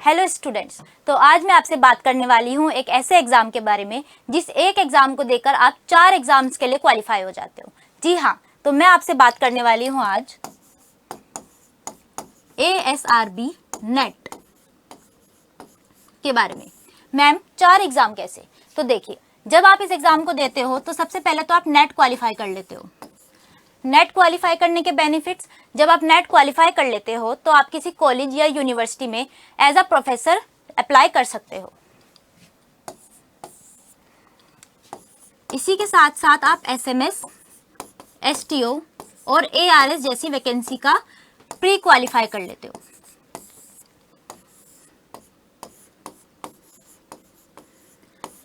Hello students, तो आज मैं आपसे बात करने वाली हूँ एक ऐसे एग्जाम के बारे में जिस एक एग्जाम को देकर आप 4 एग्जाम्स के लिए क्वालिफाई हो जाते हो। जी हाँ, तो मैं आपसे बात करने वाली हूँ आज ASRB नेट के बारे में। मैम 4 एग्जाम कैसे? तो देखिए, जब आप इस एग्जाम को देते हो तो सबसे पहले तो आप नेट क्वालिफाई कर लेते हो। नेट क्वालिफाई करने के बेनिफिट्स, जब आप नेट क्वालिफाई कर लेते हो तो आप किसी कॉलेज या यूनिवर्सिटी में एज अ प्रोफेसर अप्लाई कर सकते हो। इसी के साथ साथ आप SMS, STO और ARS जैसी वैकेंसी का प्री क्वालिफाई कर लेते हो।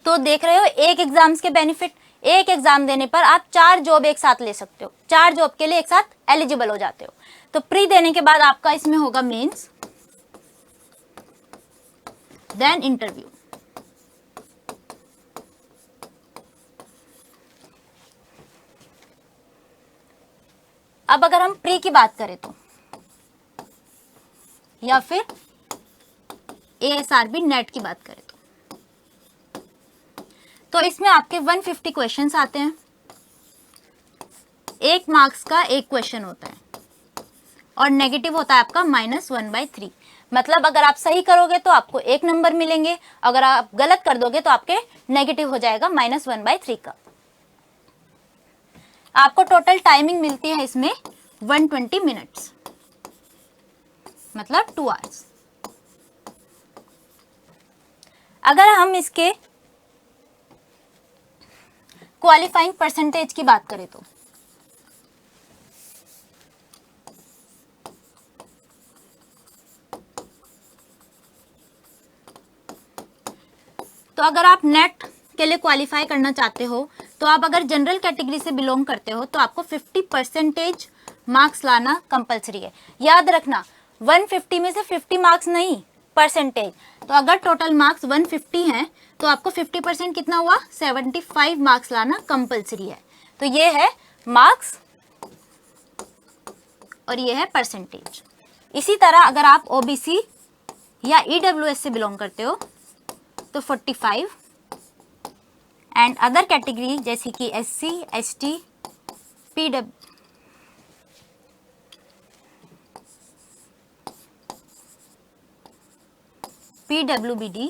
तो देख रहे हो एक एग्जाम्स के बेनिफिट, एक एग्जाम देने पर आप 4 जॉब एक साथ ले सकते हो, 4 जॉब के लिए एक साथ एलिजिबल हो जाते हो। तो प्री देने के बाद आपका इसमें होगा मेंस, देन इंटरव्यू। अब अगर हम प्री की बात करें तो, या फिर ASRB नेट की बात करें तो इसमें आपके 150 क्वेश्चंस आते हैं। 1 मार्क्स का एक क्वेश्चन होता है और नेगेटिव होता है आपका -1/3। मतलब अगर आप सही करोगे तो आपको 1 नंबर मिलेंगे, अगर आप गलत कर दोगे तो आपके नेगेटिव हो जाएगा -1/3 का। आपको टोटल टाइमिंग मिलती है इसमें 120 मिनट्स, मतलब 2 आवर्स। अगर हम इसके क्वालिफाइंग परसेंटेज की बात करें तो अगर आप नेट के लिए क्वालिफाई करना चाहते हो तो आप अगर जनरल कैटेगरी से बिलोंग करते हो तो आपको 50% मार्क्स लाना कंपलसरी है। याद रखना, 150 में से 50 मार्क्स नहीं, परसेंटेज। तो अगर टोटल मार्क्स 150 हैं तो आपको 50% कितना हुआ, 75 मार्क्स लाना कंपलसरी है। तो ये है मार्क्स और ये है परसेंटेज। इसी तरह अगर आप OBC या EWS से बिलोंग करते हो तो 45 एंड अदर कैटेगरी जैसे कि SC, ST, PWBD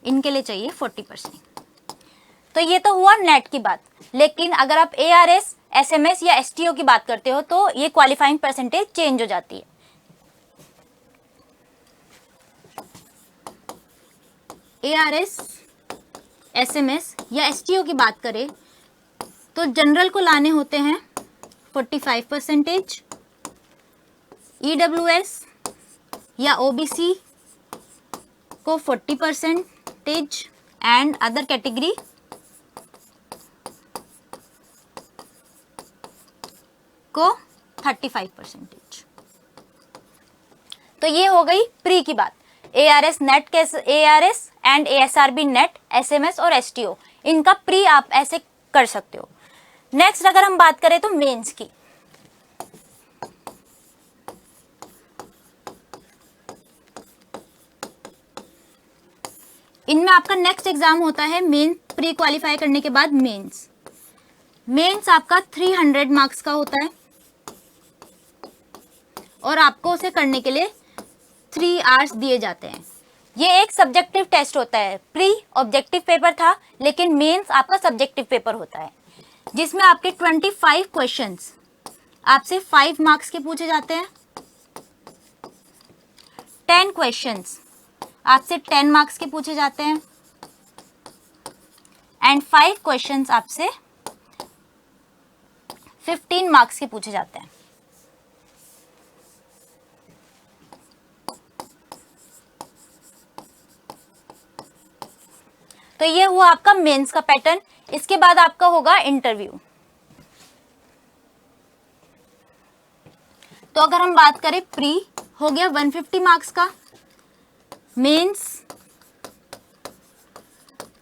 इनके लिए चाहिए 40%। तो ये तो हुआ नेट की बात। लेकिन अगर आप ARS, SMS या STO की बात करते हो तो ये क्वालिफाइंग परसेंटेज चेंज हो जाती है। ARS, SMS या STO की बात करें तो जनरल को लाने होते हैं 45%, EWS या OBC को 40% एंड अदर कैटेगरी को 35%। तो ये हो गई प्री की बात। ARS नेट के ARS and ASRB net, SMS और STO इनका प्री आप ऐसे कर सकते हो। नेक्स्ट अगर हम बात करें तो मेंस की, इनमें आपका नेक्स्ट एग्जाम होता है मेन। प्री क्वालिफाई करने के बाद मेंस। मेंस आपका 300 मार्क्स का होता है और आपको उसे करने के लिए 3 आवर्स दिए जाते हैं। ये एक सब्जेक्टिव टेस्ट होता है। प्री ऑब्जेक्टिव पेपर था, लेकिन मेंस आपका सब्जेक्टिव पेपर होता है जिसमें आपके 25 क्वेश्चंस आपसे 5 मार्क्स के पूछे जाते हैं। 10 क्वेश्चंस आपसे 10 मार्क्स के पूछे जाते हैं एंड 5 क्वेश्चंस आपसे 15 मार्क्स के पूछे जाते हैं। तो ये हुआ आपका मेंस का पैटर्न। इसके बाद आपका होगा इंटरव्यू। तो अगर हम बात करें, प्री हो गया 150 मार्क्स का, मेंस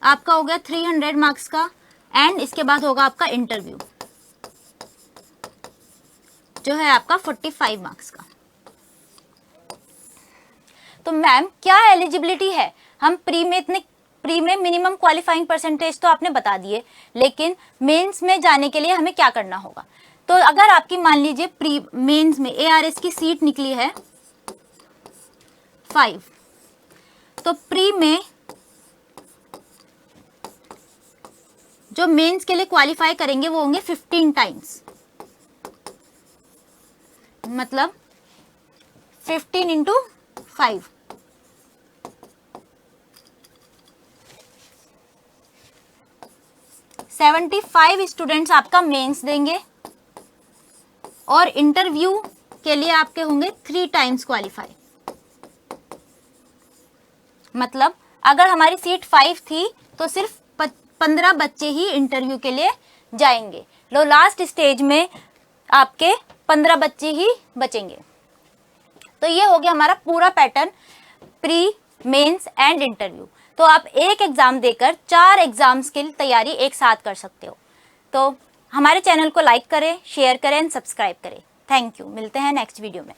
आपका हो गया 300 मार्क्स का एंड इसके बाद होगा आपका इंटरव्यू जो है आपका 45 मार्क्स का। तो मैम क्या एलिजिबिलिटी है, हम प्री में मिनिमम क्वालिफाइंग परसेंटेज तो आपने बता दिए, लेकिन मेंस में जाने के लिए हमें क्या करना होगा। तो अगर आपकी मान लीजिए प्री मेंस में ARS की सीट निकली है 5, तो प्री में जो मेंस के लिए क्वालिफाई करेंगे वो होंगे 15 टाइम्स, मतलब 15 इंटू 5, 75 स्टूडेंट्स आपका मेंस देंगे और इंटरव्यू के लिए आपके होंगे 3 टाइम्स क्वालिफाई। मतलब अगर हमारी सीट 5 थी तो सिर्फ 15 बच्चे ही इंटरव्यू के लिए जाएंगे। लास्ट स्टेज में आपके 15 बच्चे ही बचेंगे। तो ये हो गया हमारा पूरा pattern pre, mains and interview. तो आप एक एग्जाम देकर 4 एग्जाम्स की तैयारी एक साथ कर सकते हो। तो हमारे चैनल को लाइक करें, शेयर करें एंड सब्सक्राइब करें। Thank you. मिलते हैं नेक्स्ट वीडियो में।